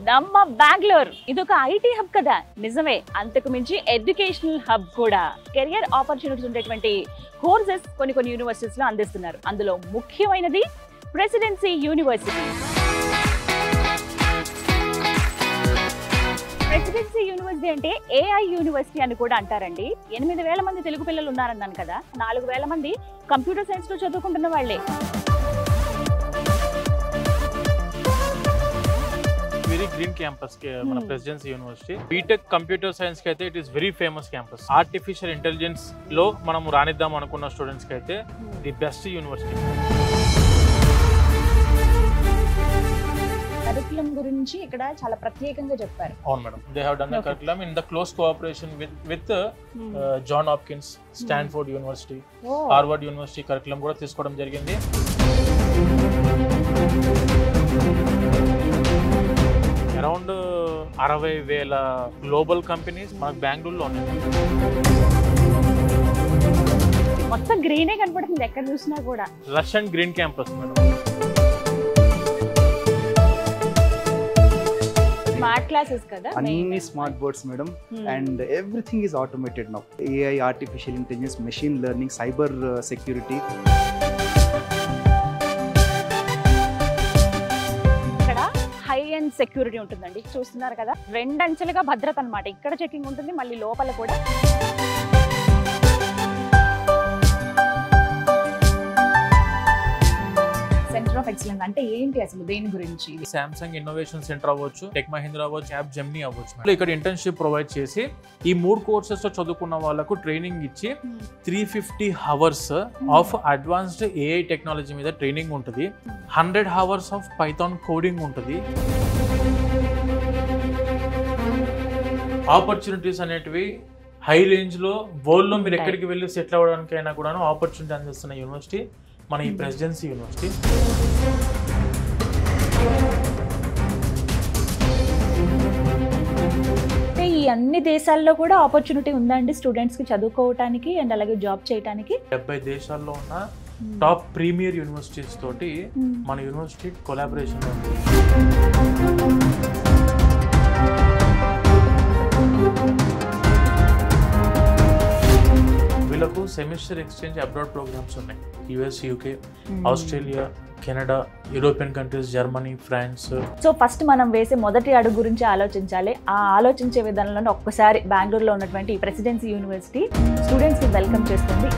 నమ్మ బెంగళూరు ఇదొక IT hub కదా, నిజమే. అంతకు మించి ఎడ్యుకేషనల్ హబ్ కూడా. కెరియర్ ఆపర్చునిటీస్ ఉండేటువంటి కోర్సెస్ కొన్ని యూనివర్సిటీస్ లో అందిస్తున్నారు. అందులో ముఖ్యమైనది ప్రెసిడెన్సీ యూనివర్సిటీ. ప్రెసిడెన్సీ యూనివర్సిటీ అంటే ఏఐ యూనివర్సిటీ అని కూడా అంటారండి. 8,000 మంది తెలుగు పిల్లలు ఉన్నారన్నాను కదా, 4,000 మంది కంప్యూటర్ సైన్స్ లో చదువుకుంటున్న వాళ్ళే. వెరీ గ్రీన్ క్యాంపస్ మన presidency university. BTech computer science కి అయితే it is very famous campus. Artificial intelligence లో మనం రానిద్దాం అనుకున్న స్టూడెంట్స్ కి అయితే ది బెస్ట్ యూనివర్సిటీ. కరికులం గురించి ఇక్కడ చాలా ప్రత్యేకంగా చెప్పారు. అవును madam, they have done the curriculum in the close cooperation with John Hopkins, Stanford university, Harvard university curriculum కూడా తీసుకోవడం జరిగింది. అరౌండ్ 60,000 గ్లోబల్ కంపెనీస్ మనకు బెంగళూరులో ఉన్నాయి. మొత్తం గ్రీనే కనపడుతుంది ఎక్కడ చూసినా కూడా. Rush and green campus madam. Smart classes కదా, అన్ని smart boards madam. And everything is automated now. AI, artificial intelligence, machine learning, cyber security. High and security ఉంటుందండి, చూస్తున్నారు కదా. 2 అంచెలుగా భద్రత అన్నమాట. ఇక్కడ చెకింగ్ ఉంటుంది, మళ్ళీ లోపల కూడా. సెంటర్ ఆఫ్ ఎక్సలెన్స్ అంటే ఏంటి అసలు, దేని గురించి? సామ్సంగ్ ఇన్నోవేషన్ సెంటర్ అవ్వచ్చు, టెక్ మహీంద్రా అవ్వచ్చు, యాప్ జెమినీ అవ్వచ్చు. ఇక్కడ ఇంటర్న్షిప్ ప్రొవైడ్ చేసి ఈ 3 కోర్సెస్ లో చదువుకున్న వాళ్ళకు ట్రైనింగ్ ఇచ్చి 350 hours of advanced AI technology మీద ట్రైనింగ్ ఉంటుంది. 100 hours ఆఫ్ పైథాన్ కోడింగ్ ఉంటుంది. ఆపర్చునిటీస్ అనేటివి హై రేంజ్ లో వరల్డ్ లో మీరు ఎక్కడికి వెళ్ళి సెటిల్ అవ్వడానికి అయినా కూడా ఆపర్చునిటీ అందిస్తున్న యూనివర్సిటీ మన ఈ ప్రెసిడెన్సీ యూనివర్సిటీ. ఈ అన్ని దేశాల్లో కూడా ఆపర్చునిటీ ఉందండి స్టూడెంట్స్ కి చదువుకోవడానికి అండ్ అలాగే జాబ్ చేయడానికి. 70 దేశాల్లో ఉన్న టాప్ ప్రీమియర్ యూనివర్సిటీస్ తోటి మన యూనివర్సిటీ కొలాబరేషన్ ఉంది. వీళ్ళకు సెమిస్టర్ ఎక్స్చేంజ్ అబ్రాడ్ ప్రోగ్రామ్స్ ఉన్నాయి. US, UK, Australia, Canada, European countries, Germany, France. So first మనం వేసే మొదటి అడుగు గురించి ఆలోచించాలి. ఆ ఆలోచించే విధానంలో ఒక్కసారి బెంగళూరులో ఉన్నటువంటి ప్రెసిడెన్సీ యూనివర్సిటీ స్టూడెంట్స్కి వెల్కమ్ చేస్తుంది.